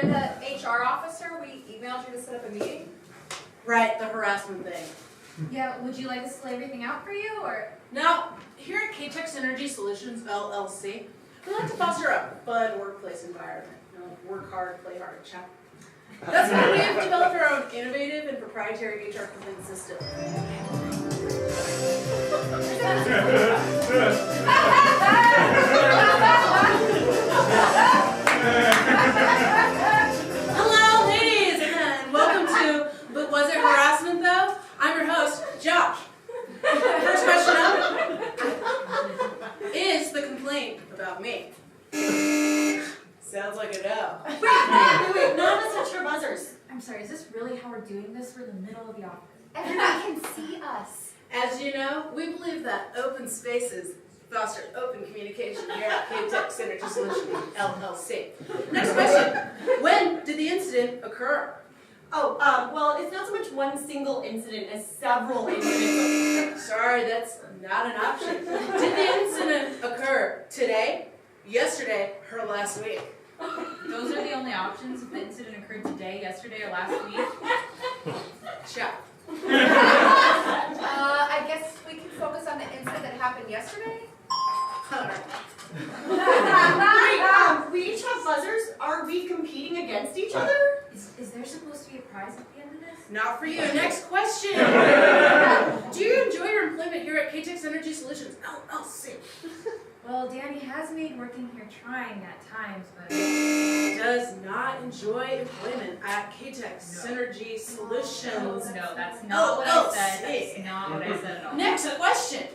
the HR officer. We emailed you to set up a meeting. Right, the harassment thing. Yeah, would you like us to lay everything out for you, or? Now, here at KTEX Energy Solutions, LLC, we like to foster a fun workplace environment. Work hard, play hard, chat. That's why we have developed our own innovative and proprietary HR complaint system. Hello, ladies, and welcome to But Was It Harassment Though? I'm your host, Josh. First question up. Is the complaint about me? Sounds like a no. Wait, none of us touched our buzzers. I'm sorry, is this really how we're doing this? We're in the middle of the office. Everyone can see us. As you know, we believe that open spaces foster open communication here at KTEX Energy Solutions, LLC. Next question. When did the incident occur? Oh, well, it's not so much one single incident as several incidents. Sorry, that's not an option. Did the incident occur today, yesterday, or last week? Those are the only options if the incident occurred today, yesterday, or last week. Check. I guess we can focus on the incident that happened yesterday. Wait, we each have buzzers? Are we competing against each other? Is there supposed to be a prize at the end of this? Not for you. Next question. Do you enjoy your employment here at KTEX Energy Solutions, LLC? Well, Danny has made working here trying at times, but... Does not enjoy employment at KTEX Energy Solutions. No, that's not what I said. LLC. That's not what I said at all. Next question.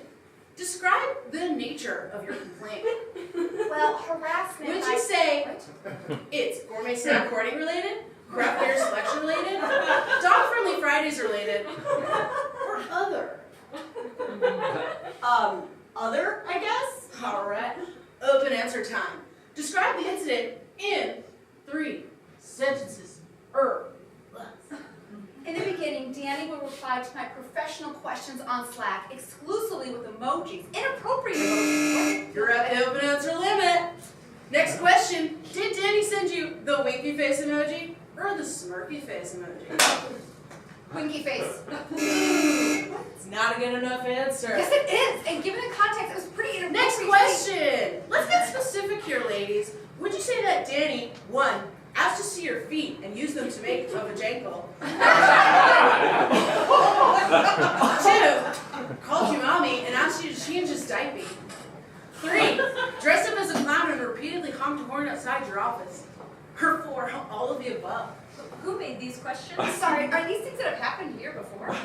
Describe the nature of your complaint. Well, harassment. Would you say it's gourmet snack courting related, craft beer selection related, dog-friendly Fridays related, or other? Other, I guess? All right. Open answer time. Describe the incident in 3 sentences or less. In the beginning, Danny would reply to my professional questions on Slack exclusively with emojis, inappropriate emojis. You're at the open answer limit. Next question. Did Danny send you the winky face emoji or the smirky face emoji? Winky face. It's not a good enough answer. Yes, it is. And given the context, it was pretty inappropriate. Next question. Let's get specific here, ladies. Would you say that Danny, 1, asked to see your feet and used them to make a vajankle? 2, called you mommy and asked you to change his diaper? 3, dressed up as a clown and repeatedly honked a horn outside your office? Or 4, all of the above? Who made these questions? Sorry, are these things that have happened here before?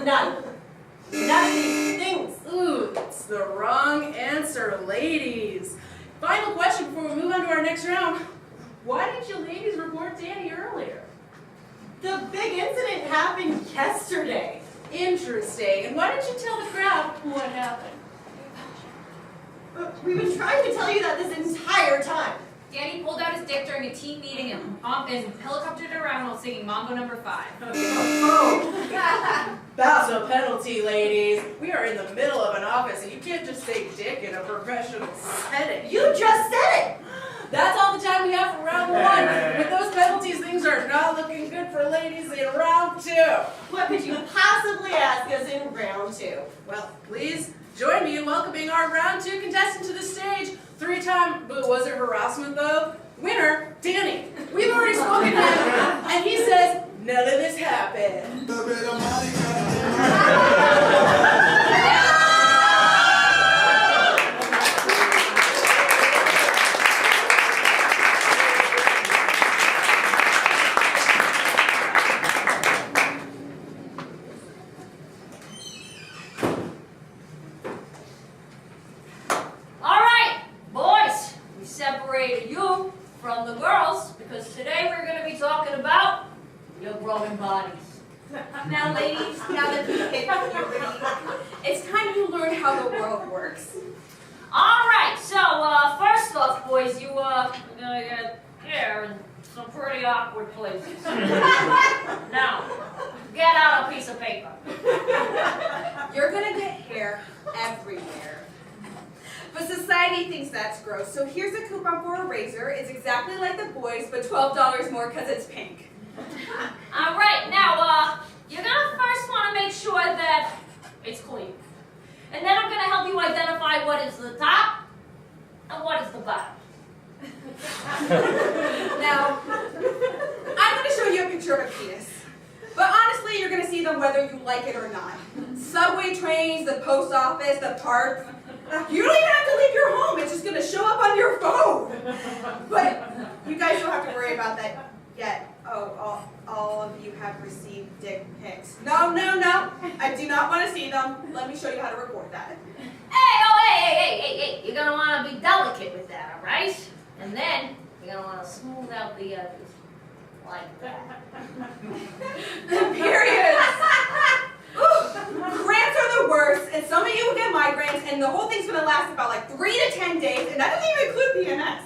None. None of these things. Ooh, that's the wrong answer, ladies. Final question before we move on to our next round. Why did you ladies report Danny earlier? The big incident happened yesterday. Interesting. And why didn't you tell the crowd what happened? We've been trying to tell you that this entire time. Danny pulled out his dick during a team meeting and helicoptered around while singing Mambo number 5. Oh. That's a penalty, ladies. We are in the middle of an office and you can't just say dick in a professional setting. You just said it! That's all the time we have for round 1. With those penalties, things are not looking good for ladies in round 2. What could you possibly ask us in round 2? Well, please join me in welcoming our round 2 contestant to the stage. 3-time, but was it harassment though? Winner, Danny. We've already spoken to him, and he says none of this happened. Separated you from the girls because today we're going to be talking about your growing bodies. Now, ladies, now that we've hit puberty, it's time to learn how the world works. All right, so first off, boys, you're going to get hair in some pretty awkward places. Now, get out a piece of paper. You're going to get hair everywhere. but society thinks that's gross. So here's a coupon for a razor. It's exactly like the boys, but $12 more because it's pink. All right, now, you're gonna first want to make sure that it's clean. And then I'm gonna help you identify what is the top and what is the bottom. Now, I'm going to show you a picture of a penis. But honestly, you're going to see them whether you like it or not. Subway trains, the post office, the park. You don't even have to leave your home. It's just going to show up on your phone. But you guys don't have to worry about that yet. Oh, all of you have received dick pics. No. I do not want to see them. Let me show you how to record that. Hey, you're gonna want to be delicate with that, all right? And then you're gonna want to smooth out the edges, like that. Periods. Cramps are the worst, and some of you will get migraines, and the whole thing's gonna last about like 3 to 10 days, and that doesn't even include PMS.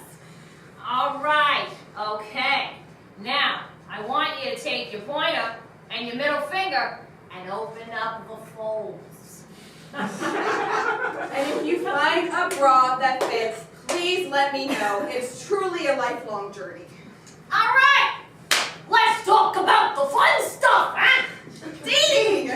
All right, okay. Now, I want you to take your pointer and your middle finger and open up the folds. And if you find a bra that fits, please let me know. It's truly a lifelong journey. All right, let's talk about the fun stuff, huh? Dating!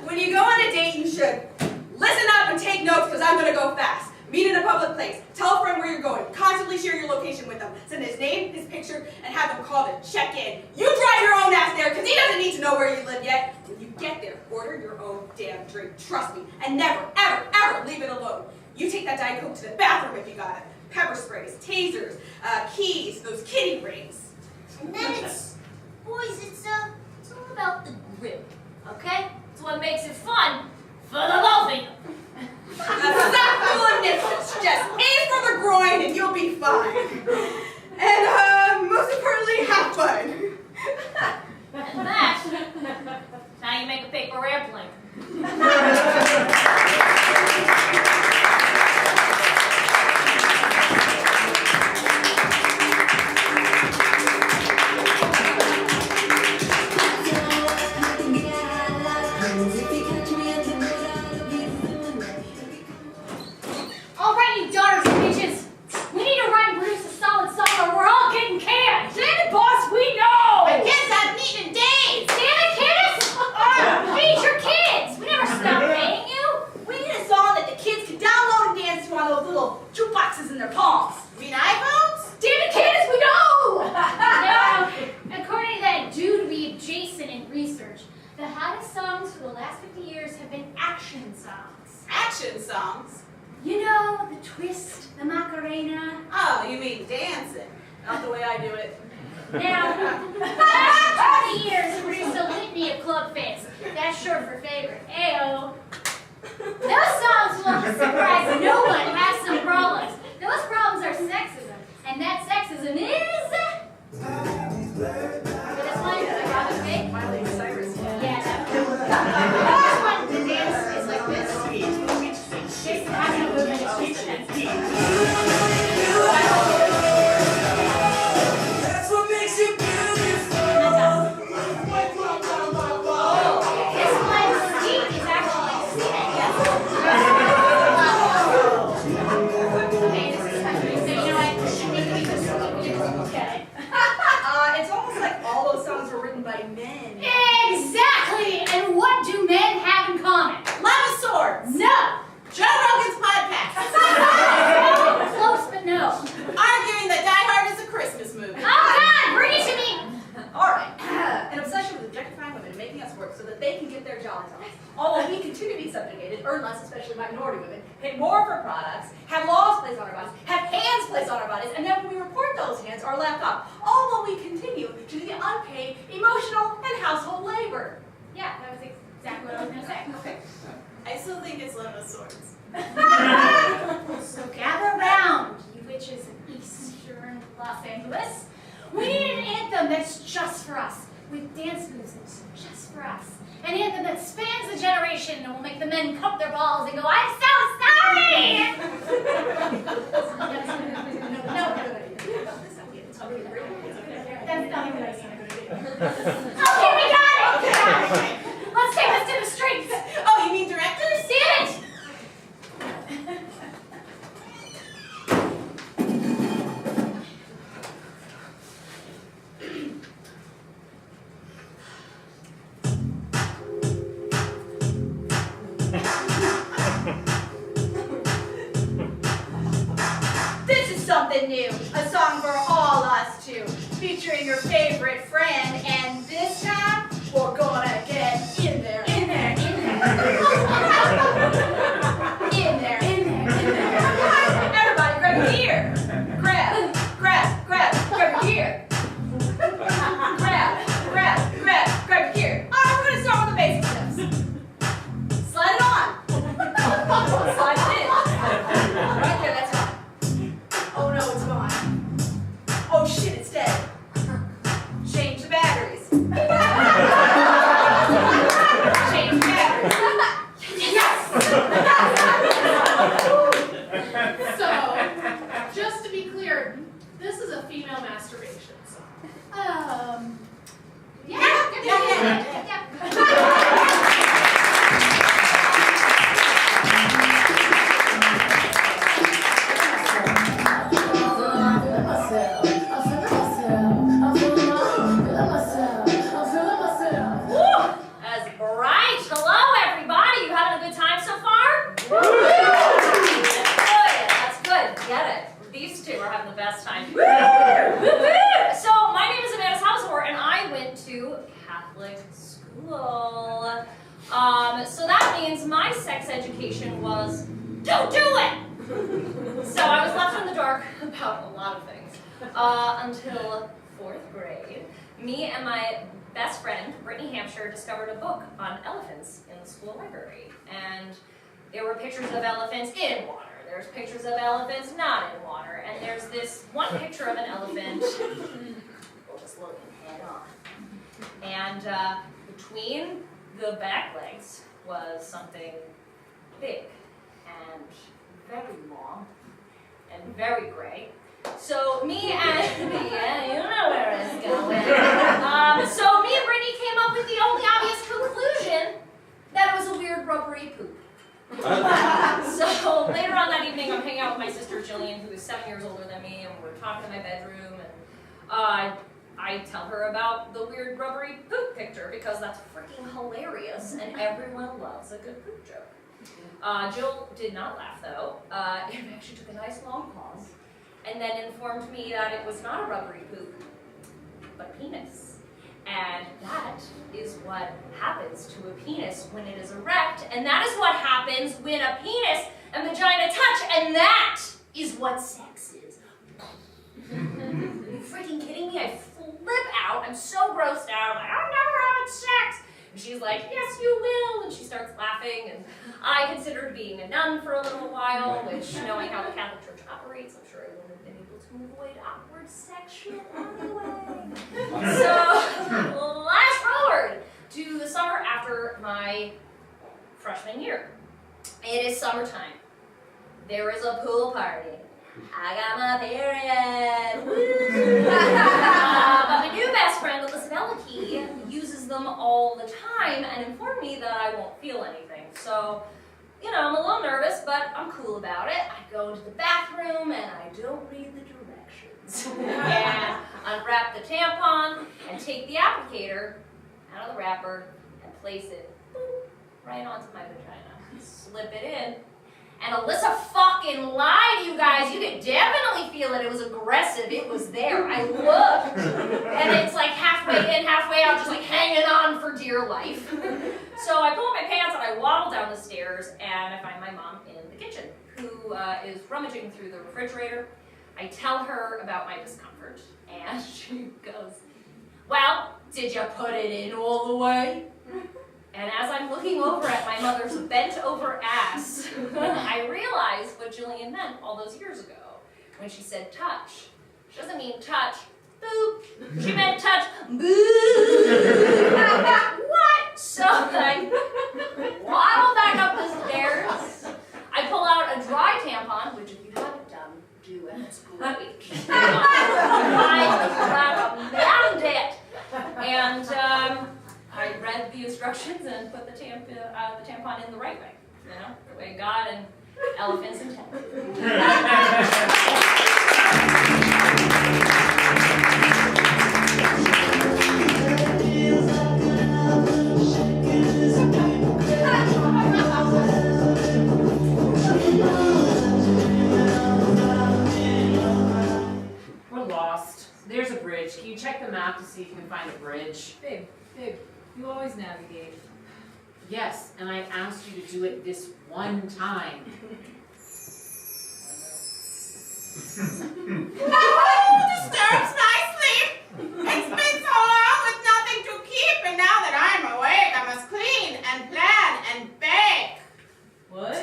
When you go on a date, you should listen up and take notes because I'm going to go fast. Meet in a public place. Tell a friend where you're going. Constantly share your location with them. Send his name, his picture, and have them call to check in. You drive your own ass there because he doesn't need to know where you live yet. When you get there, order your own damn drink. Trust me. And never, ever, ever leave it alone. You take that Diet Coke to the bathroom if you got it. Pepper sprays, tasers, keys, those kitty rings. And then boys, it's all about the grip, okay? It's what makes it fun for the both of you. Stop full of nipples. Just aim for the groin and you'll be fine. And most importantly, have fun. And that's how you make a paper airplane. All right, you daughters and bitches. We need to write and produce a solid song or we're all getting canned. Damn it, boss, we know. My kids haven't eaten in days! Damn it, kids. Feed your kids. We never stopped paying you. We need a song that the kids can download and dance to on those little jukeboxes in their palms. You mean iPhones? Damn it, kids, we know. Now, according to that dude we adjacent in research, the hottest songs for the last 50 years have been action songs. Action songs? You know, the twist, the Macarena. Oh, you mean dancing? Not the way I do it. Now, the last 20 years have produced a litany of club fans. That's short for favorite. Ayo. Those songs will surprise no one has some problems. Those problems are sexism. And that sexism is... This one, Robin Fake. Miley Cyrus. Yeah, that one. This one, the dance is like this. This has no movement, it's just a dance. That's what makes you beautiful. This one's skeet is actually steaming. Okay, this is country, so you know what? I think we just okay. It's almost like all those songs were written by men. Exactly! And what do men have in common? Love of Swords. No! Joe Rogan's podcast. Close, but no. Arguing that Die Hard is a Christmas movie. Oh God, bring it to me! Alright. An obsession with objectifying women and making us work so that they can get their jollies on. Although we continue to be subjugated, earn less, especially minority women, pay more for products, have laws placed on our bodies, have hands placed on our bodies, and then when we report those hands are left off. All while we continue to do the unpaid, emotional, and household labor. Yeah, that was exactly what I was gonna say. Okay. I still think it's Love of Swords. So gather round, you witches of Eastern Los Angeles. We need an anthem that's just for us, with dance moves that's just for us. An anthem that spans the generation and will make the men cup their balls and go, I'm so sorry! That's not even what I said. Okay, we got it! Okay. Let's take this to the streets! Oh, you mean directors? Damn it! something new, a song for all us two, featuring your favorite friend, and this time, we're gonna get in there. In there, in there. In there, in there, in there. Everybody grab your gear. Grab your gear. Grab your gear. Alright, we're gonna start with the basic steps. Slide it on. Slide it in. Right there, that's fine. Oh no, it's gone. Oh shit, it's dead. Change the batteries. Change the batteries. Yes! So, just to be clear, this is a female masturbation song. That's bright. Hello, everybody. You having a good time so far? That's good. Get it. These two are having the best time. So, my name is Amanda Salvatore, and I went to Catholic school. So that means my sex education was, don't do it! So I was left in the dark about a lot of things. Until 4th grade, me and my best friend, Brittany Hampshire, discovered a book on elephants in the school library. And there were pictures of elephants in water. There's pictures of elephants not in water. And there's this one picture of an elephant just looking head on. And between the back legs was something big and very long and very gray. So me and yeah, you know where it's going. So me and Brittany came up with the only obvious conclusion that it was a weird rubbery poop. So later on that evening, I'm hanging out with my sister Jillian, who is 7 years older than me, and we're talking in my bedroom, and I tell her about the weird rubbery poop picture because that's freaking hilarious, and everyone loves a good poop joke. Jill did not laugh though. It actually took a nice long pause, and then informed me that it was not a rubbery poop, but a penis. And that is what happens to a penis when it is erect, and that is what happens when a penis and vagina touch, and that is what sex is. Are you freaking kidding me? I flip out. I'm so grossed out. I'm like, I'm never having sex. And she's like, yes, you will. And she starts laughing. And I considered being a nun for a little while, which, knowing how the Catholic Church operates, I'm sure I wouldn't have been able to avoid awkward sex shit anyway. So, flash forward to the summer after my freshman year. It is summertime. There is a pool party. I got my period. Woo! But my new best friend, Alyssa Bellicky, uses them all the time and informed me that I won't feel anything. So, you know, I'm a little nervous, but I'm cool about it. I go into the bathroom and I don't read the directions. And unwrap the tampon and take the applicator out of the wrapper and place it right onto my vagina. Slip it in. And Alyssa fucking lied, you guys. You could definitely feel it. It was aggressive. It was there. I looked. And it's like halfway in, halfway out, just like hanging on for dear life. So I pull up my pants and I waddle down the stairs and I find my mom in the kitchen, who is rummaging through the refrigerator. I tell her about my discomfort and she goes, well, did you put it in all the way? And as I'm looking over at my mother's bent over ass, I realize what Jillian meant all those years ago when she said touch. She doesn't mean touch, boop. She meant touch, boo. What? So I waddle back up the stairs. I pull out a dry tampon, which if you haven't done, do it. It's great. I recommend it. And I read the instructions and put the tampon in the right way, you know, the way God and elephants intended. bridge. Babe, you always navigate. Yes, and I asked you to do it this one time. Disturbs my sleep. It's been so long with nothing to keep, and now that I'm awake, I must clean and plan and bake. What?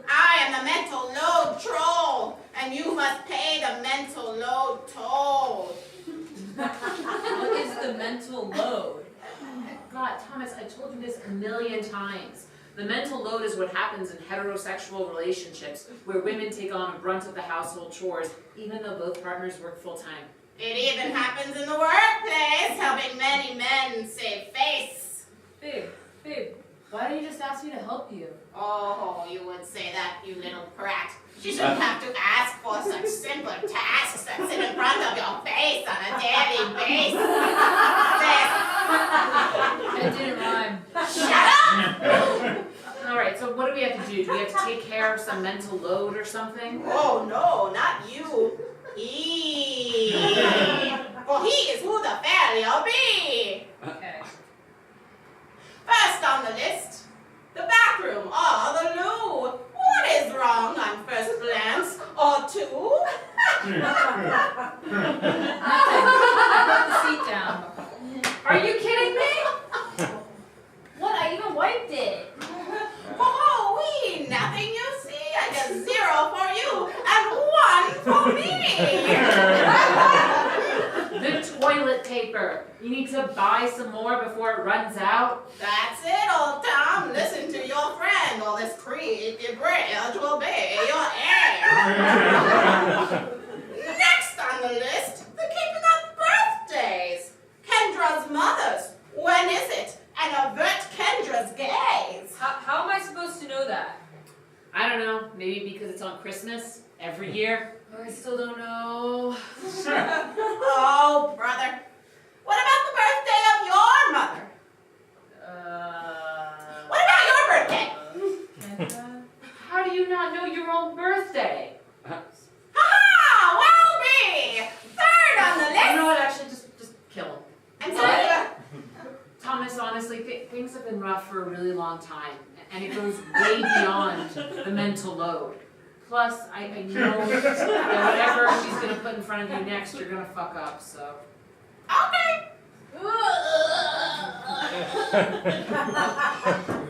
I am the mental load troll, and you must pay the mental load toll. What is the mental load? God, Thomas, I told you this a million times. The mental load is what happens in heterosexual relationships where women take on a brunt of the household chores even though both partners work full-time. It even happens in the workplace, helping many men save face. Babe, why don't you just ask me to help you? Oh, you would say that, you little brat. She shouldn't have to ask for such simple tasks that sit in front of your face on a daily basis. It didn't rhyme. Shut up! Alright, so what do we have to do? Do we have to take care of some mental load or something? Oh no, not you. He. For he is who the failure be. Okay. First on the list, the bathroom or the loo. What is wrong on first glance or two? Put the seat down. Are you kidding me? What? I even wiped it. Oh, we nothing you see. I get 0 for you and 1 for me. The toilet paper. You need to buy some more before it runs out. That's it, old Tom. Listen to your friend, or this creepy bridge will be your heir. Next on the list, the keeping of birthdays. Kendra's mother's. When is it? And avert Kendra's gaze. How am I supposed to know that? I don't know, maybe because it's on Christmas every year. I still don't know. Oh, brother. What about the birthday of your mother? What about your birthday? Kendra? How do you not know your own birthday? Ha-ha! Well be! Third on the list. You know what, actually, just kill him. I'm sorry. Thomas, honestly, things have been rough for a really long time, and it goes way beyond the mental load. Plus, I know that whatever she's going to put in front of you next, you're going to fuck up, so. Okay.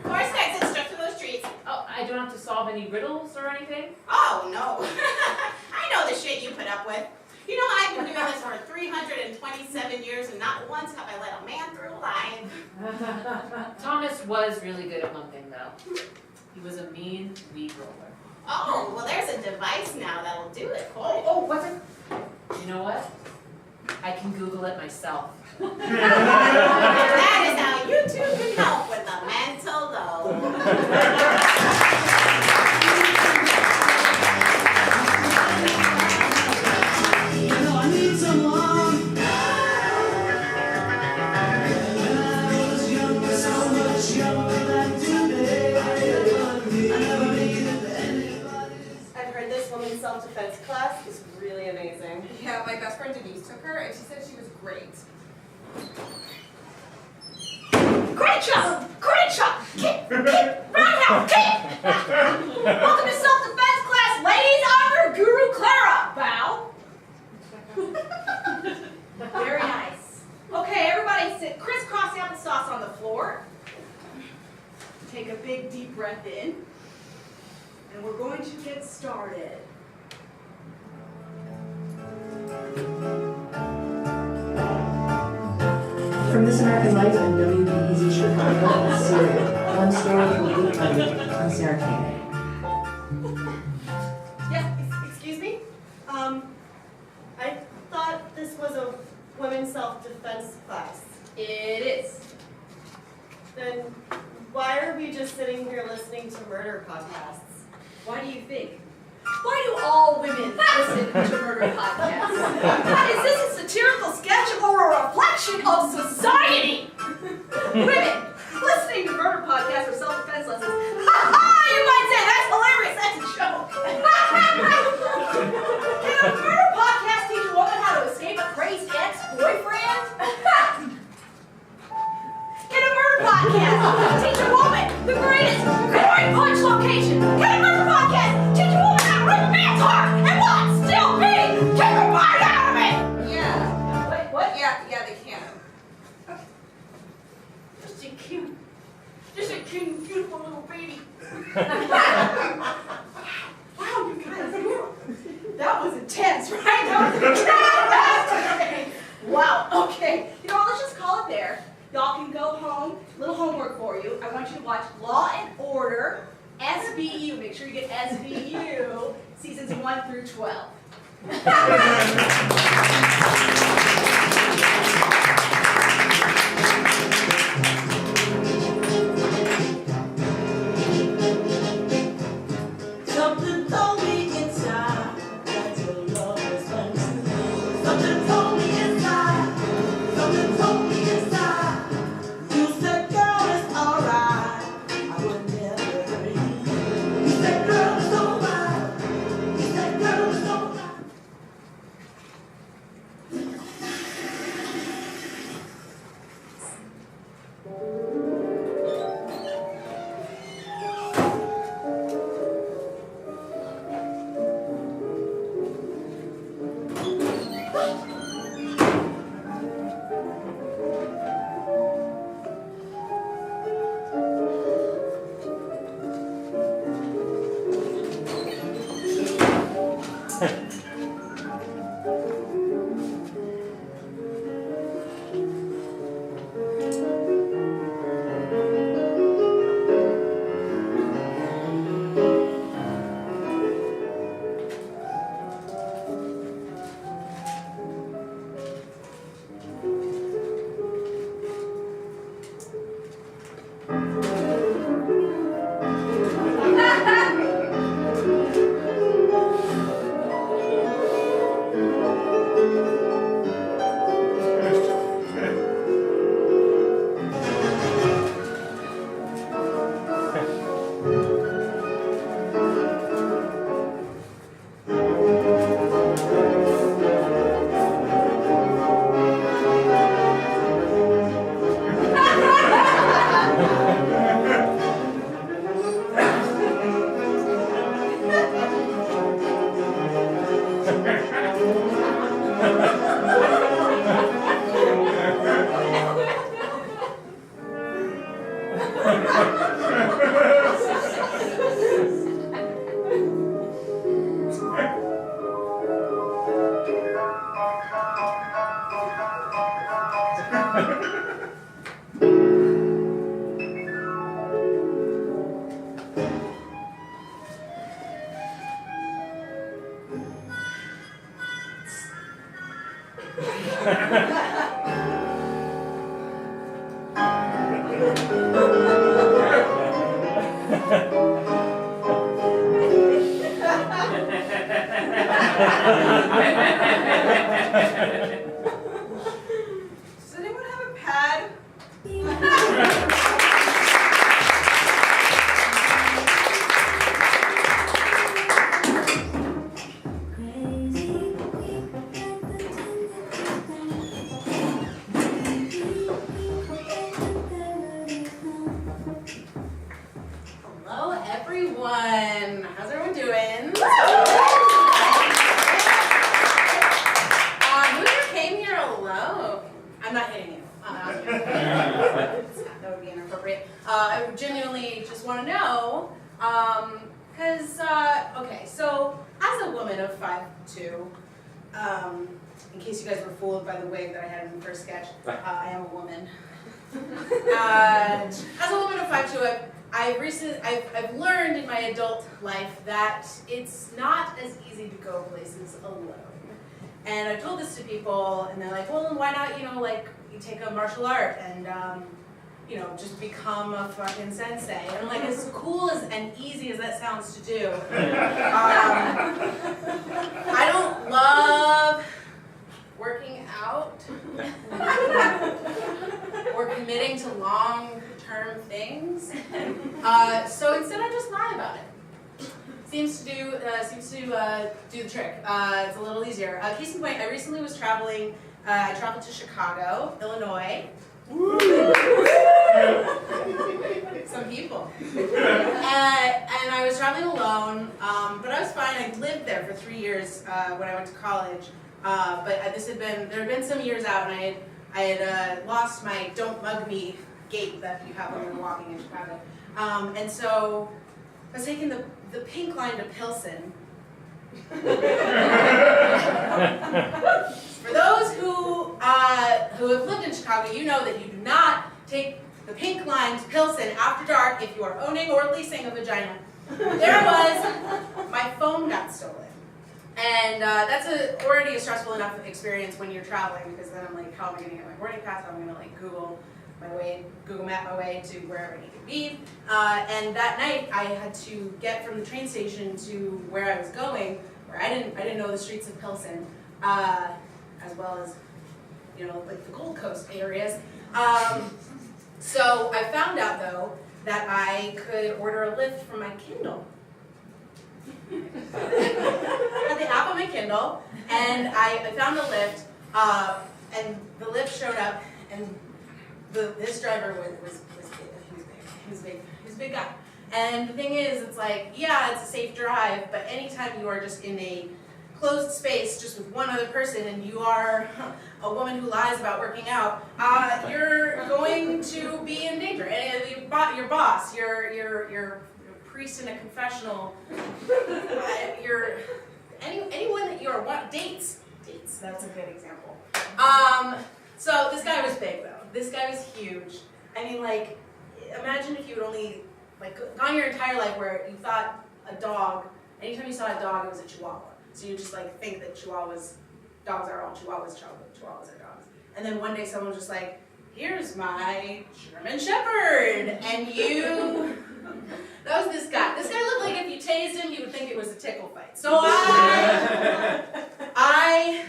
Horse next and stuck to those trees. Oh, I don't have to solve any riddles or anything? Oh, no. I know the shit you put up with. You know, I've been doing this for 327 years, and not once have I let a man through a line. Thomas was really good at one thing, though. He was a mean weed roller. Oh, well, there's a device now that'll do it for you. Oh, what's it? You know what? I can Google it myself. That is how you two can help with the mental load. I need someone. When I was younger, so much younger than today, I never needed anybody's. I've heard this woman's self-defense class is really amazing. Yeah, my best friend Denise took her, and she said she was great. Great job! Great job! Kick! Roundhouse! Kick! Welcome to self-defense class, ladies. I'm your guru, Clara. Bow. Very nice. Okay, everybody sit crisscross applesauce on the floor. Take a big deep breath in, and we're going to get started. From This American Life and WBEZ Chicago, Syria. One story from Luke on Sarah Kane. Yeah, excuse me? I thought this was a women's self-defense class. It is. Then why are we just sitting here listening to murder podcasts? Why do you think? Why do all women listen to murder podcasts? Is this a satirical sketch or a reflection of society? Women listening to murder podcasts or self-defense lessons. You might say that's hilarious. That's a joke. Can a murder podcast teach a woman how to escape a crazed ex-boyfriend? beautiful little baby. Wow, you guys, that was intense, right? That was fantastic. Wow, okay. You know what, let's just call it there. Y'all can go home. Little homework for you. I want you to watch Law and Order, SVU. Make sure you get SVU, seasons 1 through 12. Something told me inside that your love was meant to be. Something told me inside. Something told me inside. You said, girl, it's alright. I would never hurt you. You said, girl, it's alright. You said, girl, it's alright. Does anyone have a pad? Hello, everyone. How's everyone doing? Who here came here alone? I'm not hitting you. That would be inappropriate. I genuinely just want to know, okay, so as a woman of 5'2", in case you guys were fooled by the wig that I had in the first sketch, I am a woman. As a woman of 5'2", I've learned in my adult life that it's not as easy to go places alone. And I've told this to people, and they're like, well, then why not, you take a martial art and, just become a fucking sensei. And I'm like, as cool and easy as that sounds to do, I don't love working out or committing to long-term things. So instead I just lie about it. Seems to do the trick. It's a little easier. Case in point, I recently was traveling. I traveled to Chicago, Illinois. Some people. And I was traveling alone, but I was fine. I lived there for 3 years when I went to college. But there had been some years out, and I had lost my "Don't Mug Me" gait that you have when you're walking in Chicago. And so I was taking the pink line to Pilsen. For those who have lived in Chicago, you know that you do not take the pink line to Pilsen after dark if you are owning or leasing a vagina. There was, my phone got stolen. And that's already a stressful enough experience when you're traveling, because then I'm like, how am I going to get my boarding pass? How am I going to like Google Map my way to wherever I need to be? And that night I had to get from the train station to where I was going, where I didn't know the streets of Pilsen, as well as, you know, like the Gold Coast areas. So I found out though that I could order a lift from my Kindle. I had the app on my Kindle, and I found a lift, and the lift showed up, and this driver was big. He was a big guy. And the thing is, it's like, yeah, it's a safe drive, but anytime you are just in a closed space just with one other person, and you are a woman who lies about working out, you're going to be in danger. And your boss, your priest in a confessional, anyone that you're dates, that's a good example. So this guy was big though. This guy was huge. I mean, like, imagine if you had only like gone your entire life where you thought a dog, anytime you saw a dog, it was a Chihuahua. So you just like think that dogs are all Chihuahuas are dogs. And then one day someone was just like, here's my German Shepherd, and that was this guy. This guy looked like if you tased him, you would think it was a tickle fight. So I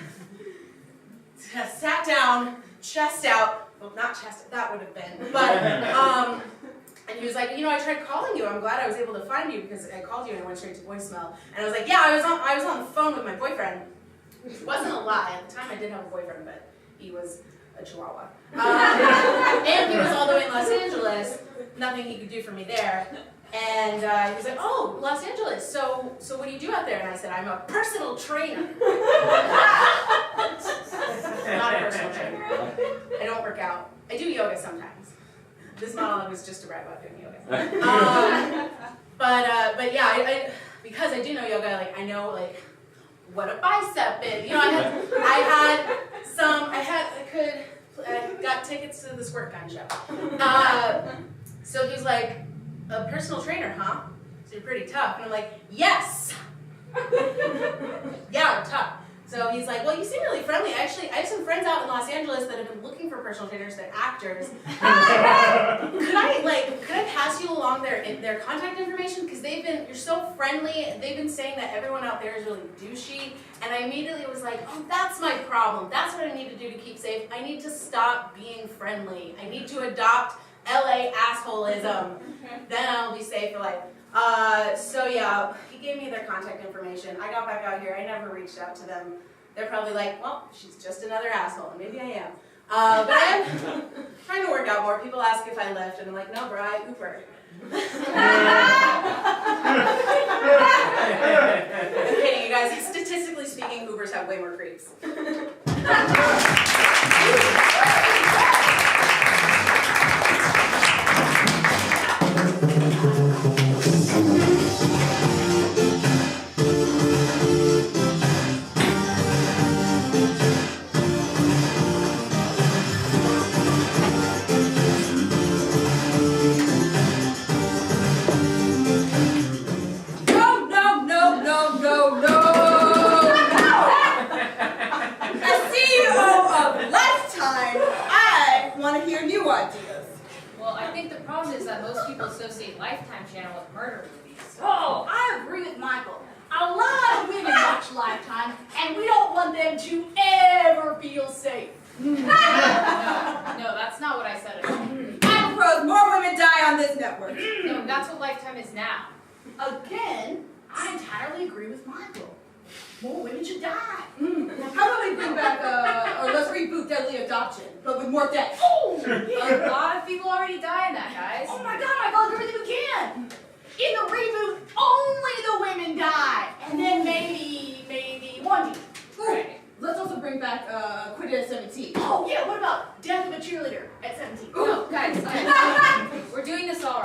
sat down, chest out. Well, not chest, that would have been. But, and he was like, you know, I tried calling you. I'm glad I was able to find you because I called you and it went straight to voicemail. And I was like, yeah, I was on the phone with my boyfriend. It wasn't a lie. At the time, I did have a boyfriend, but he was a Chihuahua. And he was all the way in Los Angeles. Nothing he could do for me there. And he was like, oh, Los Angeles, so what do you do out there? And I said, I'm a personal trainer. Not a personal trainer. I don't work out. I do yoga sometimes. This monologue was just to brag about doing yoga. But yeah, I because I do know yoga, like I know like what a bicep is. You know, I got tickets to the squirt gun show. So he was like, a personal trainer, huh? So you're pretty tough. And I'm like, yes. Yeah, I'm tough. So he's like, well, you seem really friendly. Actually, I have some friends out in Los Angeles that have been looking for personal trainers. They're actors. Could I pass you along their contact information? Because you're so friendly. They've been saying that everyone out there is really douchey. And I immediately was like, oh, that's my problem. That's what I need to do to keep safe. I need to stop being friendly. I need to adopt LA assholeism. Then I'll be safe for life. So yeah, he gave me their contact information. I got back out here. I never reached out to them. They're probably like, well, she's just another asshole. And maybe I am. But I am trying to work out more. People ask if I lift, and I'm like, no, bro, I Uber. I'm kidding, you guys. Statistically speaking, Ubers have way more creeps. associate Lifetime channel with murder movies. Oh, I agree with Michael. A lot of women watch Lifetime, and we don't want them to ever feel safe. No, that's not what I said at all. I propose more women die on this network. No, that's what Lifetime is now. Again, I entirely agree with Michael. More women should die. How about we bring back, or let's reboot Deadly Adoption, but with more deaths. Oh! A lot of people already die in that, guys. Oh my god, Michael, agree with you again! In the reboot, only the women die, and then maybe one. Right. Let's also bring back Quit at 17. Oh yeah, what about Death of a Cheerleader at 17? No, guys.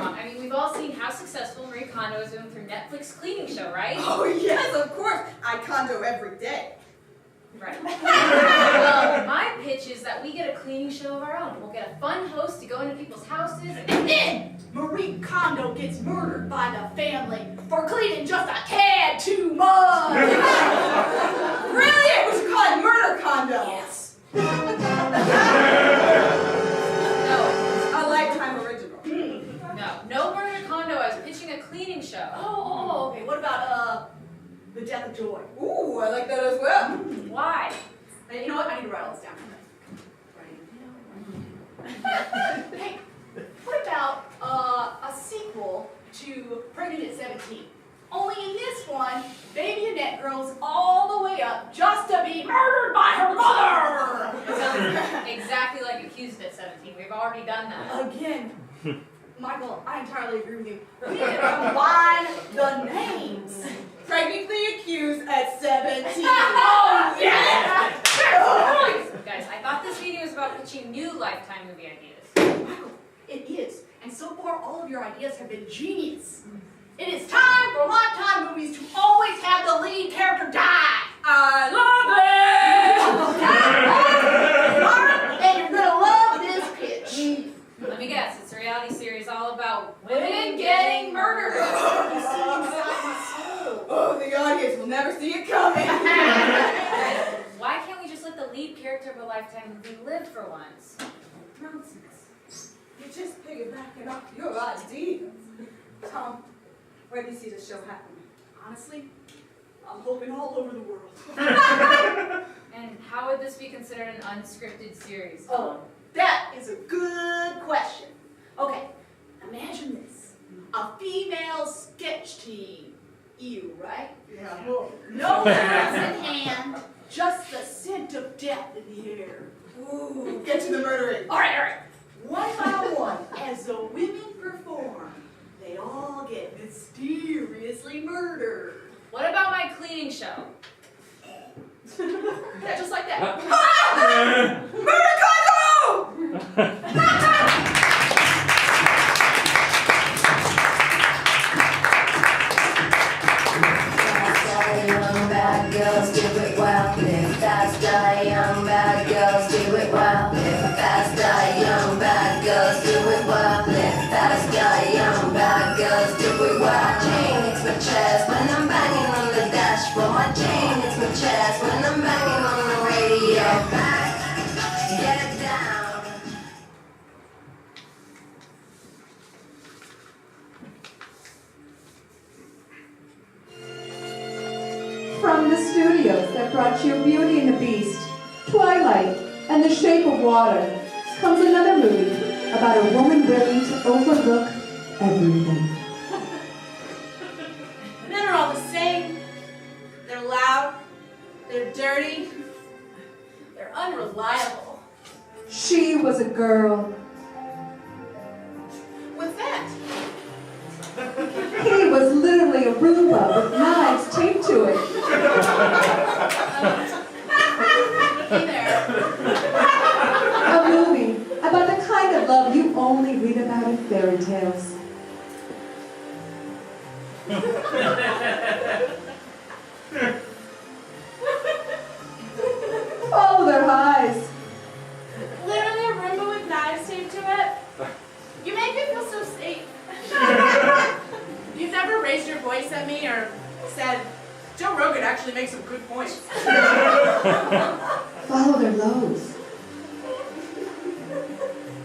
wrong. I mean, we've all seen how successful Marie Kondo has been with her Netflix cleaning show, right? Oh yes, of course. I condo every day. Right. Well, my pitch is that we get a cleaning show of our own. We'll get a fun host to go into people's houses And then Marie Kondo gets murdered by the family for cleaning just a tad too much. Brilliant! We should call it Murder Condo. Yes. No, a lifetime original. No Murder Kondo. I was pitching a cleaning show. Oh, okay. What about the death of joy? Ooh, I like that as well. Why? And you know what? I need to write all this down. Hey, what about a sequel to Pregnant at 17? Only in this one, baby Annette grows all the way up just to be murdered by her mother! Sounds exactly like Accused at 17. We've already done that. Again, Michael, I entirely agree with you. We need to combine the names. Technically accused at 17. Oh, yeah! Guys, I thought this meeting was about pitching new Lifetime movie ideas. Michael, it is. And so far, all of your ideas have been genius. It is time for Lifetime movies to always have the lead character die. I Alright, and you're gonna love this pitch. Let me guess, it's a reality series all about women getting murdered. You see inside my soul. Oh, the audience will never see it coming. Why can't we just let the lead character of a Lifetime movie live for once? Nonsense. You're just piggybacking off your ideas. Tom, where do you see the show happening? Honestly, I'm hoping all over the world. And how would this be considered an unscripted series? Oh, that is a good question. Okay, imagine this. A female sketch team. You, right? Yeah. No weapons in hand, just the scent of death in the air. Ooh, get to the murdering. All right. One by one, as the women perform, they all get mysteriously murdered. What about my cleaning show? Yeah, just like that. Murder Condo! Young bad girls do it well. Live faster, young bad girls do it well. Live faster, young bad girls do it well. Live faster, young bad girls do it well. Chain hits my chest when I'm banging on the dashboard. My chain hits my chest when I'm banging on the radio. Get down. From the studios that brought you Beauty and the Beast, Twilight, and The Shape of Water, comes another movie about a woman willing to overlook everything. Men are all the same. They're loud. They're dirty. They're unreliable. She was a girl. What's that? He was literally a Roomba with knives taped to it. Hey there. A movie about the kind of love you only read about in fairy tales. Follow their eyes. Literally a Roomba with knives taped to it? You make me feel so safe. You've never raised your voice at me or said, Joe Rogan actually makes some good points. Follow their lows.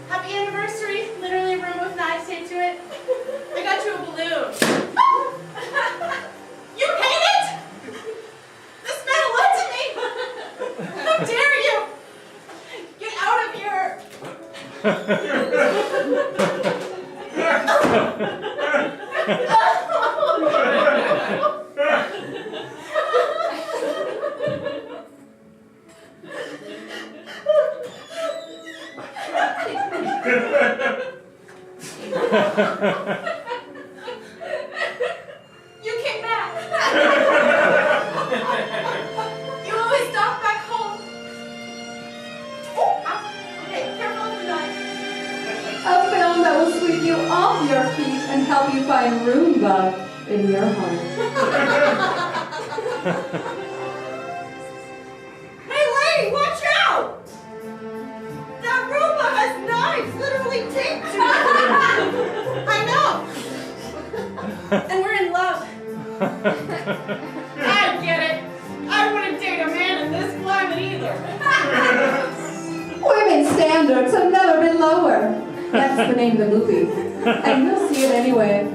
Happy anniversary, literally a Roomba with knives taped to it. I got you a balloon. You hate it? This man lied to me. How dare you? Get out of here. You came back. You always stop back home. Oh, okay, careful with the knife. A film that will sweep you off your feet help you find room love in your heart. Hey lady, watch out! That Roomba has knives literally taped to it. I know. And we're in love. I get it. I wouldn't date a man in this climate either. Women's standards have never been lower. That's the name of the movie. And you'll see it anyway.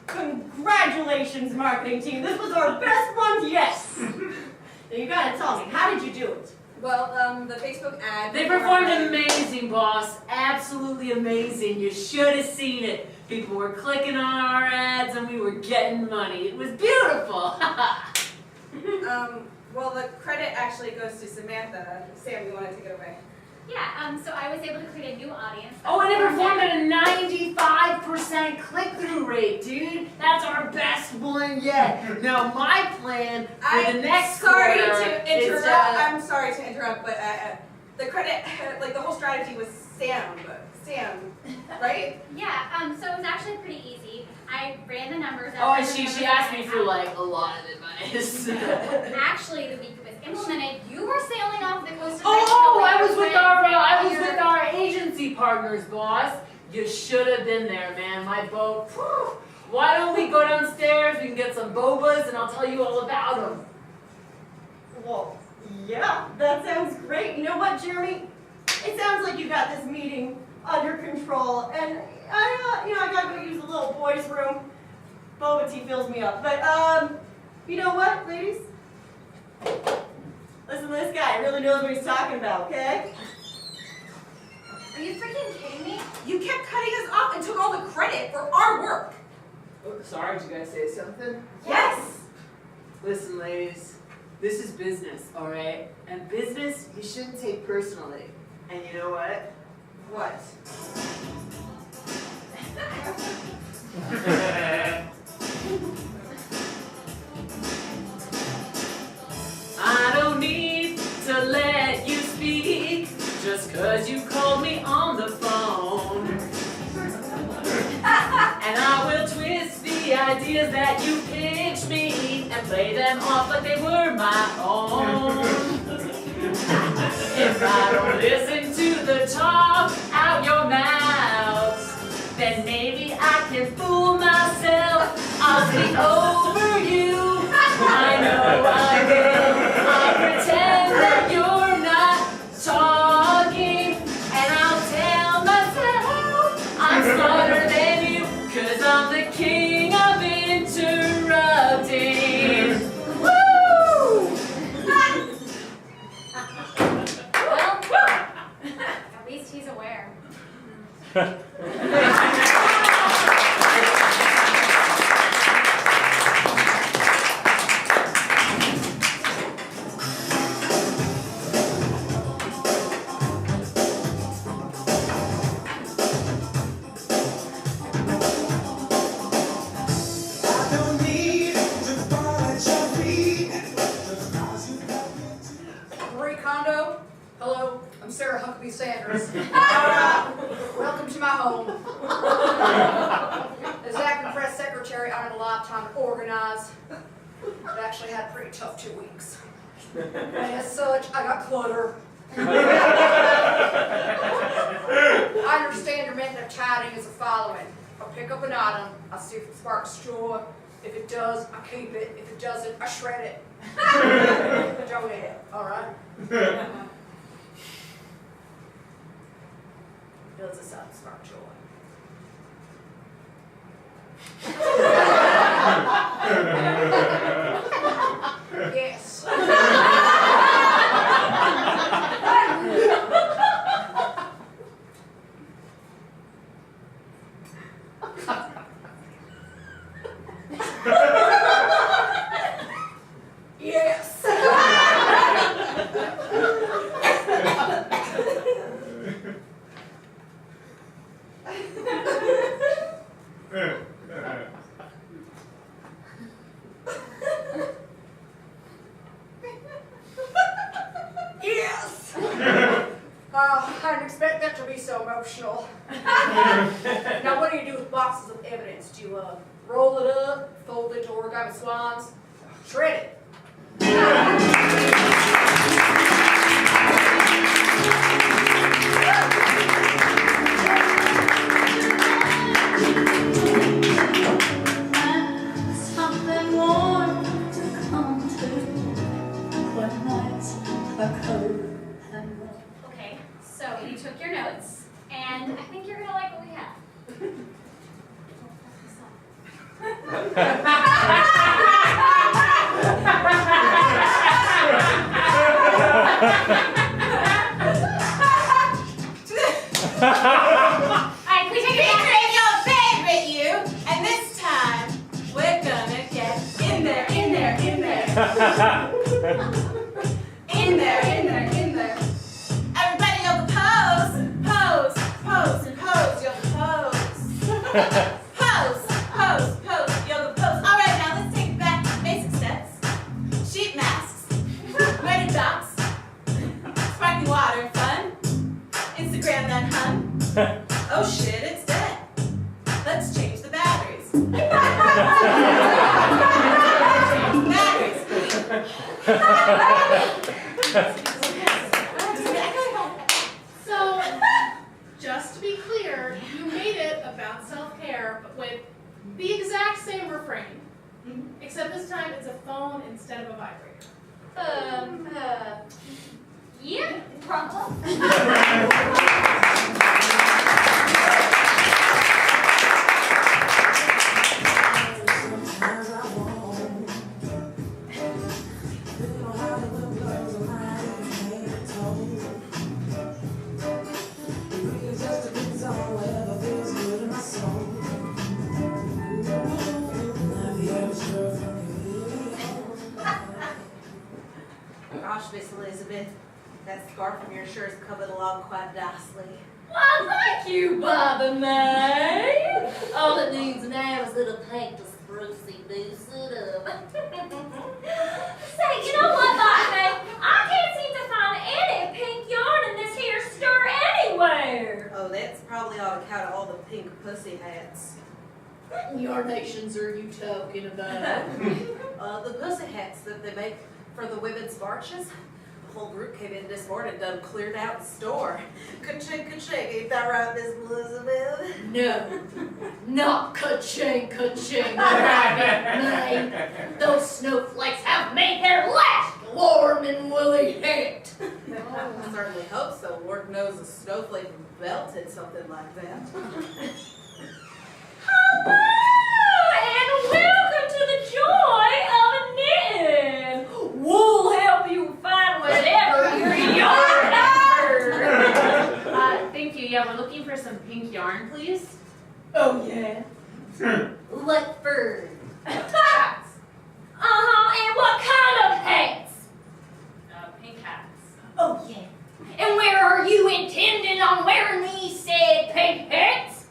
Congratulations, marketing team. This was our best one yet. Now you gotta tell me, how did you do it? Well, the Facebook ad. They performed amazing, boss. Absolutely amazing. You should have seen it. People were clicking on our ads and we were getting money. It was beautiful. Well, the credit actually goes to Samantha. Sam, you want to take it away? Yeah, so I was able to create a new audience. Oh, and it performed at a 95% click-through rate, dude. That's our best one yet. Now, my plan for the next sorry quarter to interrupt. is, I'm sorry to interrupt, but the credit, like the whole strategy was Sam, right? Yeah, so it was actually pretty easy. I ran the numbers out. Oh, and she asked me for like a lot of advice. Actually, the week it was implemented, you were sailing off the coast of Oh, Mexico. I was with our agency partners, boss. You should have been there, man. My boat. Whew. Why don't we go downstairs? We can get some bobas, and I'll tell you all about them. Well, yeah, that sounds great. You know what, Jeremy? It sounds like you got this meeting under control, and I gotta go use the little boys' room. Boba tea fills me up. But you know what, ladies? Listen to this guy. He really knows what he's talking about. Okay? Are you freaking kidding me? You kept cutting us off and took all the credit for our work. Oh, sorry, did you guys say something? Yes. Listen, ladies, this is business, all right? And business, you shouldn't take personally. And you know what? What? I don't need to let you speak just 'cause you called me on the phone. And I will twist the ideas that you pitched me and play them off like they were my own. If I don't listen to the talk out your mouths, then maybe I can fool myself. I'll speak over you. I know I will. I'll pretend that you're not talking, and I'll tell myself I'm smarter than you, 'cause I'm the king of interrupting. Woo! Well, at least he's aware. Kondo. Hello, I'm Sarah Huckabee Sanders. Welcome to my home. As acting press secretary, I had a lot of time to organize. I've actually had a pretty tough 2 weeks. And as such, I got clutter. I understand your method of tiding is the following. I pick up an item, I see if it sparks joy. If it does, I keep it. If it doesn't, I shred it. Throw it, all right? Does this spark joy? Yes. expect that to be so emotional. Now, what do you do with boxes of evidence? Do you roll it up, fold it to origami swans, shred it? Something warm to come to when nights are cold and wet. Okay, so you took your notes, and I think you're gonna like what we have. Alright, we take it back. Featuring your favorite you, and this time we're gonna get in there, in there, in there. In there, in there, in there. Everybody yoga pose, pose, pose, and pose, yoga pose. Pose, pose, pose, yoga pose. All right, now let's take it back. Basic steps. Sheet masks, weighted dots, sparkling water, fun. Instagram that, hun. Oh shit, it's dead. Let's change the batteries. Batteries. So, just to be clear, you made it about self-care, but with the exact same refrain, except this time it's a phone instead of a vibrator. Yeah, problem. Sometimes I won't. You know how the girls around can't told. It really just depends on whatever feels good in my soul. Have you ever strayed from Gosh, Miss Elizabeth, that scarf from your shirt is coming along quite nicely. Well, thank you, Bobby May. All it needs now is a little paint to sprucey boost it up. Say, you know what, Bobby May? I can't seem to find any pink yarn in this here store anywhere. Oh, that's probably on account of all the pink pussy hats. What yarnations are you talking about? The pussy hats that they make for the women's marches. The whole group came in this morning and done cleared out the store. Ka-ching, ka-ching. Ain't that right, Miss Elizabeth? No, not ka-ching, ka-ching, Bobby. Those snowflakes have made their last warm and woolly hat. I certainly hope so. Lord knows a snowflake belted something like that. Hello, and welcome to the joy of knitting. We'll help you find whatever your yarn after. Thank you. Yeah, we're looking for some pink yarn, please. Oh yeah. What for? Hats. And what kind of hats? Pink hats. Oh yeah. And where are you intending on wearing these said pink hats?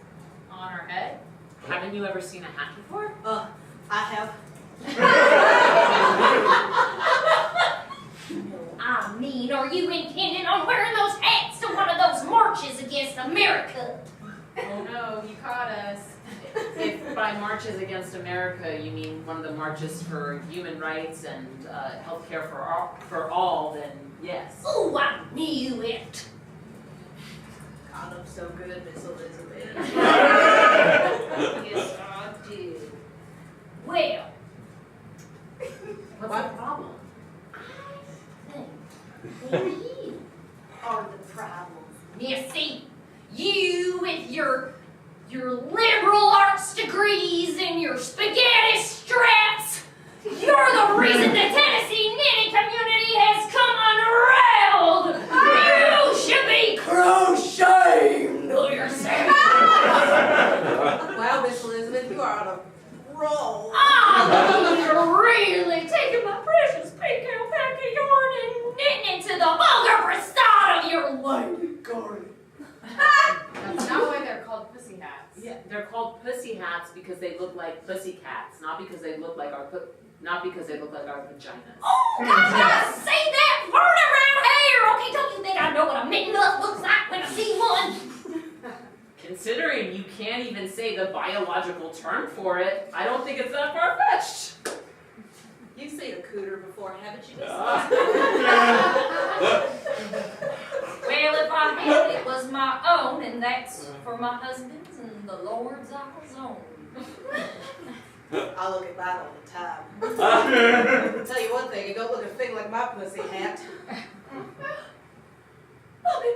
On our head. Haven't you ever seen a hat before? I have. I mean, are you intending on wearing those hats to one of those marches against America? Oh no, you caught us. If by marches against America you mean one of the marches for human rights and healthcare for all, then yes. Oh, I knew it. God, I'm so good, Miss Elizabeth. Yes, I do. Well, What's the problem? I think you are the problem, Missy. You with your liberal arts degrees and your spaghetti straps. You're the reason the Tennessee knitting community has come unraveled. You should be crocheting yourself. Wow, Miss Elizabeth, you are on a roll. You're really taking my precious pink alpaca yarn and knitting into the vulgar facade of your lady garden. That's not why they're called pussy hats. Yeah, they're called pussy hats because they look like pussy cats, not because they look like our vaginas. Oh, gotta say that word around here. Okay, don't you think I know what a midnight looks like when I see Considering you can't even say the biological term for it, I don't think it's that far-fetched. You've seen a cooter before, haven't you? Well, if I had, it was my own, and that's for my husband's and the Lord's eyes on. I look at mine all the time. I'll tell you one thing, it don't look a thing like my pussy hat. Mommy,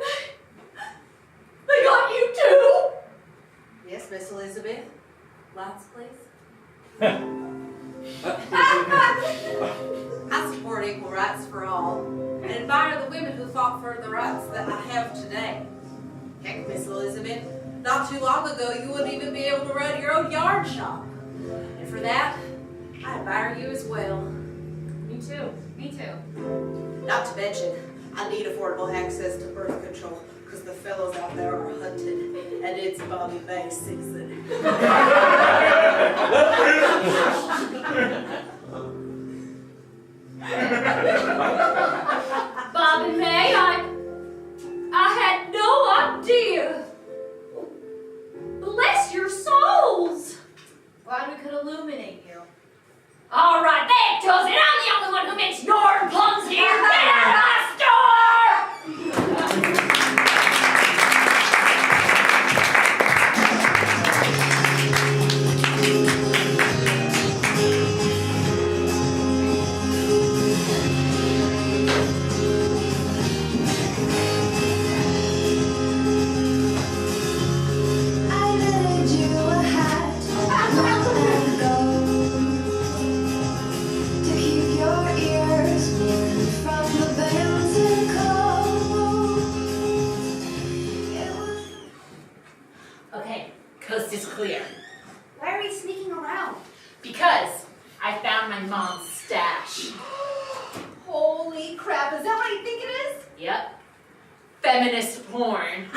they got you too? Yes, Miss Elizabeth? Lots, please? I support equal rights for all and admire the women who fought for the rights that I have today. Heck, Miss Elizabeth, not too long ago you wouldn't even be able to run your own yard shop. And for that, I admire you as well. Me too. Me too. Not to mention, I need affordable access to birth control because the fellows out there are hunted and it's Bobby May season. Bob and May, I had no idea. Bless your souls. Glad we could illuminate you. All right, that does it. I'm the only one who makes yard puns here. Get out of my store! I made you a hat and gold to keep your ears warm from the bells and cold. It was Okay, coast is clear. Why are we sneaking around? Because I found my mom's stash. Holy crap, is that what you think it is? Yep. Feminist porn.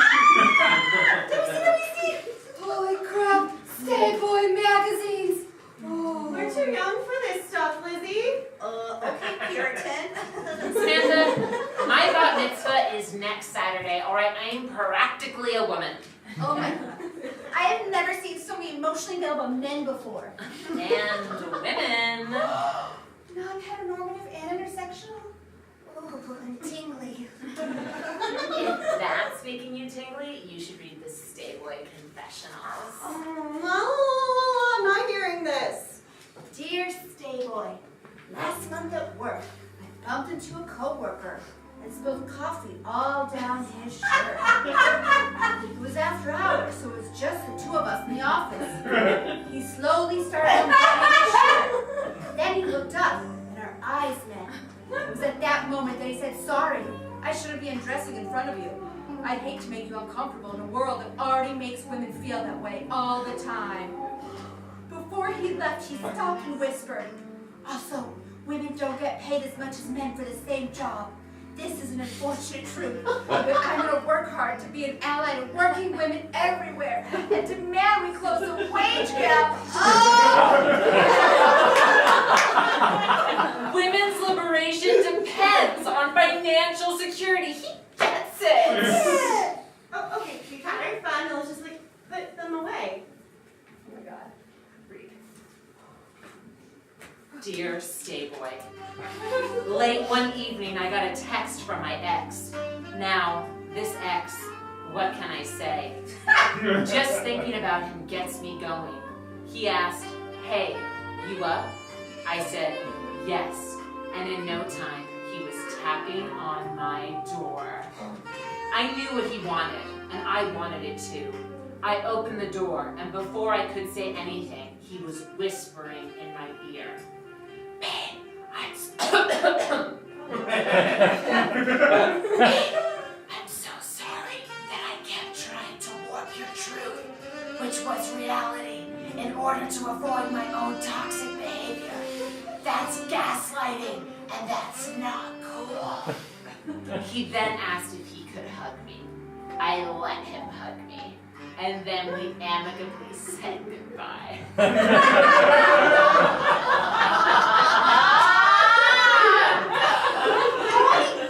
Holy crap, Stay Boy magazines. Oh. We're too young for this stuff, Lizzie. Okay, Puritan. Samantha, my bat mitzvah is next Saturday, alright? I am practically a woman. Oh my god. I have never seen so many emotionally available men before. And women. Non-heteronormative and intersectional? Oh, I'm tingly. If that's making you tingly, you should read the Stayboy Confessionals. I'm not hearing this. Dear Stayboy, last month at work, I bumped into a coworker and spilled coffee all down his shirt. It was after hours, so it was just the two of us in the office. He slowly started unbuttoning his shirt. Then he looked up, and our eyes met. It was at that moment that he said, "Sorry, I shouldn't be undressing in front of you. I'd hate to make you uncomfortable in a world that already makes women feel that way all the time." Before he left, he stopped and whispered, "Also, women don't get paid as much as men for the same job. This is an unfortunate truth, but I'm going to work hard to be an ally to working women everywhere and demand we close the wage gap." Women's liberation depends on financial security. He gets it. Oh, okay, you kind of fun. Let's just like put them away. Oh my god. Read. Dear Stayboy, late one evening I got a text from my ex. Now, this ex, what can I say? Just thinking about him gets me going. He asked, "Hey, you up?" I said, "Yes," and in no time, he was tapping on my door. I knew what he wanted, and I wanted it too. I opened the door, and before I could say anything, he was whispering in my ear, "Babe, I'm so sorry that I kept trying to warp your truth, which was reality, in order to avoid my own toxic behavior. That's gaslighting, and that's not cool." He then asked if he could hug me. I let him hug me, and then we amicably said goodbye.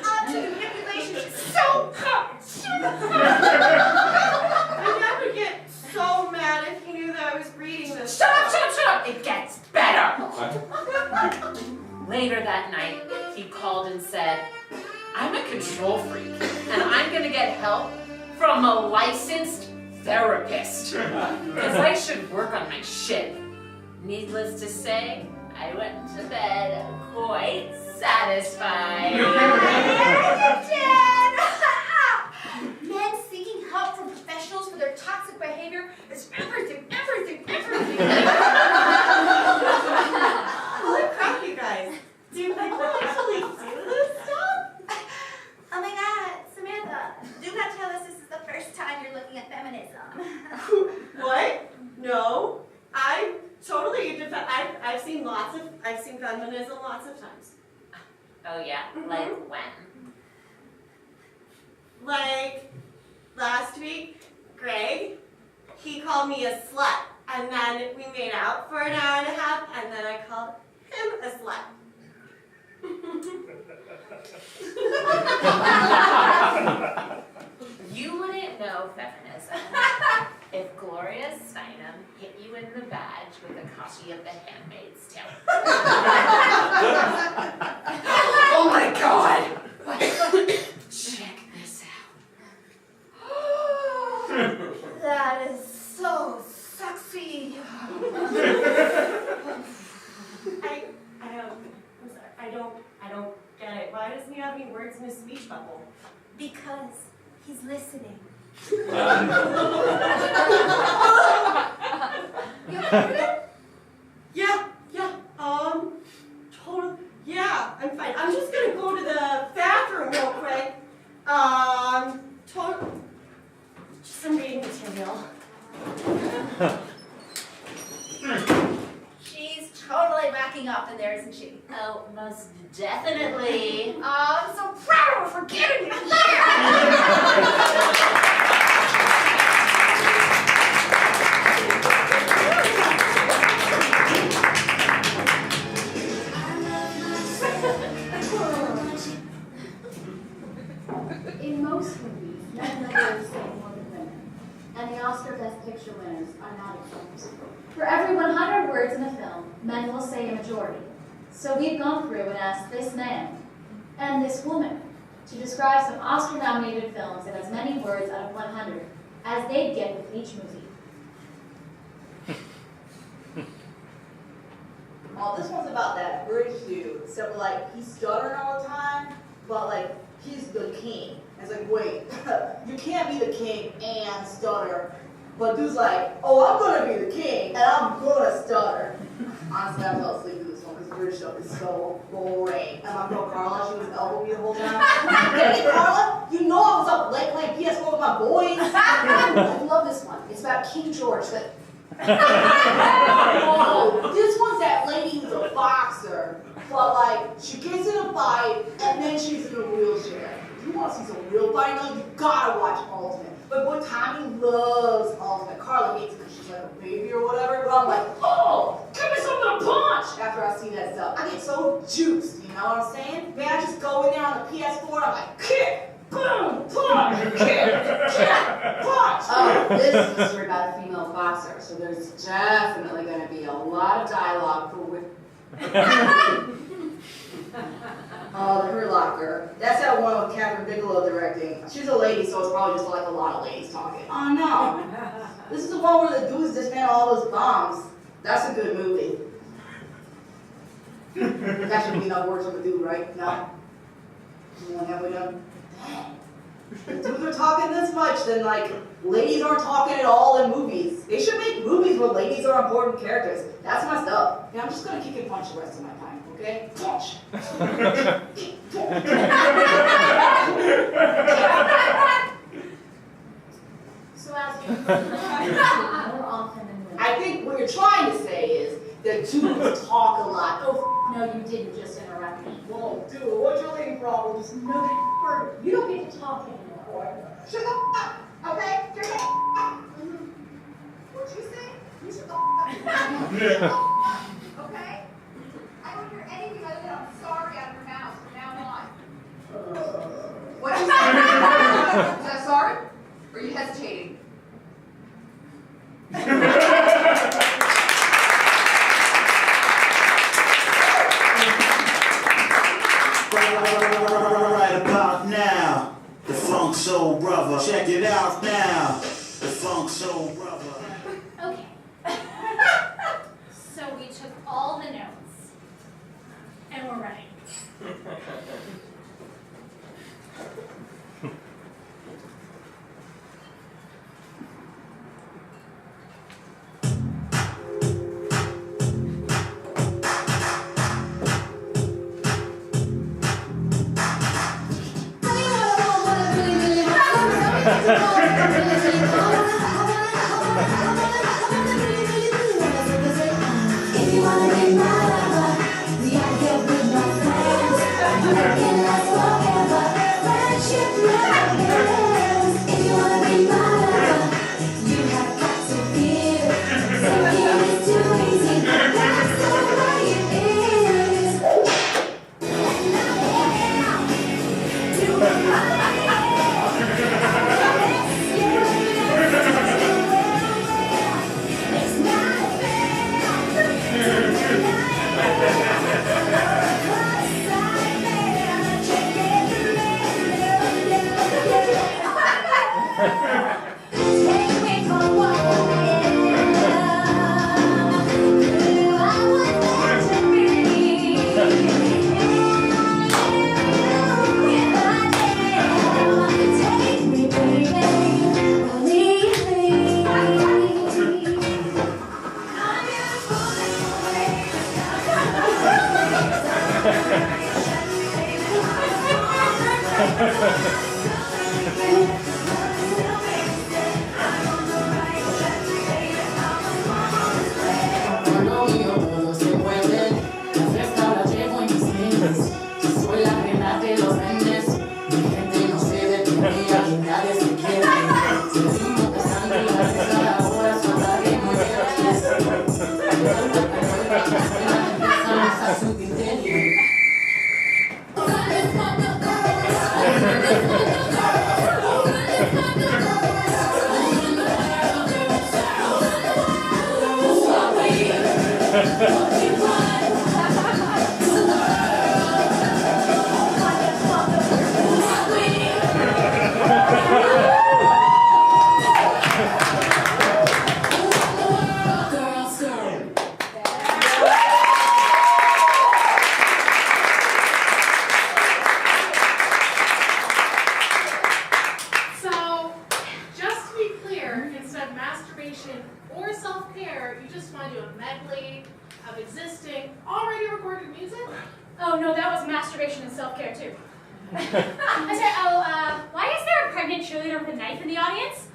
Onto the manipulation is so I never get help from a licensed therapist. Because I should work on my shit. Needless to say, I went to bed quite satisfied. Men seeking help from professionals for their toxic behavior is everything. Holy crap, you guys. Do people actually do this stuff? Oh my god, Samantha, do not tell us this is the first time you're looking at feminism. What? No. I totally I've seen feminism lots of times. Oh yeah? Like when? Like last week, Greg, he called me a slut, and then we made out for an hour and a half, and then I called him a slut. You wouldn't know feminism if Gloria Steinem hit you in the badge with a copy of The Handmaid's Tale. Oh my god! Check this out. That is so sexy. I don't get it. Why doesn't he have any words in his speech bubble? Because he's listening. Yeah, totally. Yeah, I'm fine. I'm just gonna go to the bathroom real quick. Just some reading material. She's totally backing up in there, isn't she? Oh, most definitely. I'm so proud of her for getting me here. In most movies, men and women say more than women, and the Oscar Best Picture winners are not exempt. For every 100 words in a film, men will say a majority. So we've gone through and asked this man and this woman to describe some Oscar-nominated films in as many words out of 100 as they'd get with each movie. Oh, this one's about that British dude. Except like he's stuttering all the time, but like he's the king. And it's like, wait, you can't be the king and stutter. But dude's like, oh, I'm gonna be the king and I'm gonna stutter. Honestly, I fell asleep to this one because British stuff is so boring. And my girl Carla, she was elbowing me the whole time. Hey Carla, you know I was up late playing PS4 with my boys. I love this one. It's about King George. Oh, this one's that lady who's a boxer, but like she gets in a fight and then she's in a wheelchair. If you want to see some real fighting, you gotta watch Ultimate. But boy, Tommy loves Ultimate. Carla hates it because she's like a baby or whatever. But I'm like, oh, give me something to punch after I see that stuff. I get so juiced, you know what I'm saying? Man, I just go in there on the PS4 and I'm like, kick. Boom! Punch! Kick! Punch! Oh, this is a story about a female boxer, so there's definitely going to be a lot of dialogue for Oh, the Hurt Locker. That's that one with Catherine Bigelow directing. She's a lady, so it's probably just like a lot of ladies talking. Oh no! This is the one where the dudes dismantle all those bombs. That's a good movie. That should be enough words from the dude, right? No? Have we done? If dudes are talking this much, then like ladies aren't talking at all in movies. They should make movies where ladies are important characters. That's my stuff. And I'm just gonna kick and punch the rest of my time, okay? Punch. So as you more often than women. I think what you're trying to say is that dudes talk a lot. Oh, No, you didn't just interrupt me. whoa, dude, what's your lady problems? No, you don't get to talk anymore. Shut the f up, okay? Shut the f up. What'd you say? You shut the f up. Okay? I don't hear anything other than I'm sorry out of her mouth from now on. What you say? Is that sorry? Or are you hesitating? Right about now, the funk soul brother. brother. Check it out now. The funk soul brother. Okay. So we took all the notes, and we're ready. If you wanna be my lover, we gotta get with my friends. Make it last forever. Friendship never ends. If you wanna be my lover, you have got to feel. Thinking is too easy, that's the way it is. Take me for a walk. I would like to be. If I dare, take me, baby. Believe me. I'm Lo mío todo se puede, la fiesta la llevo en mis genes. Soy la reina de los nenes, mi gente no se detiene y aquí nadie se quiere. Si el ritmo de sangre y la risa ahora soltaremos lleves. Empezamos a subir de nivel. So, just to be clear, instead of masturbation or self-care, you just want to do a medley of existing, already recorded music? Oh no, that was masturbation and self-care too. I said, why is there a pregnant cheerleader with a knife in the audience?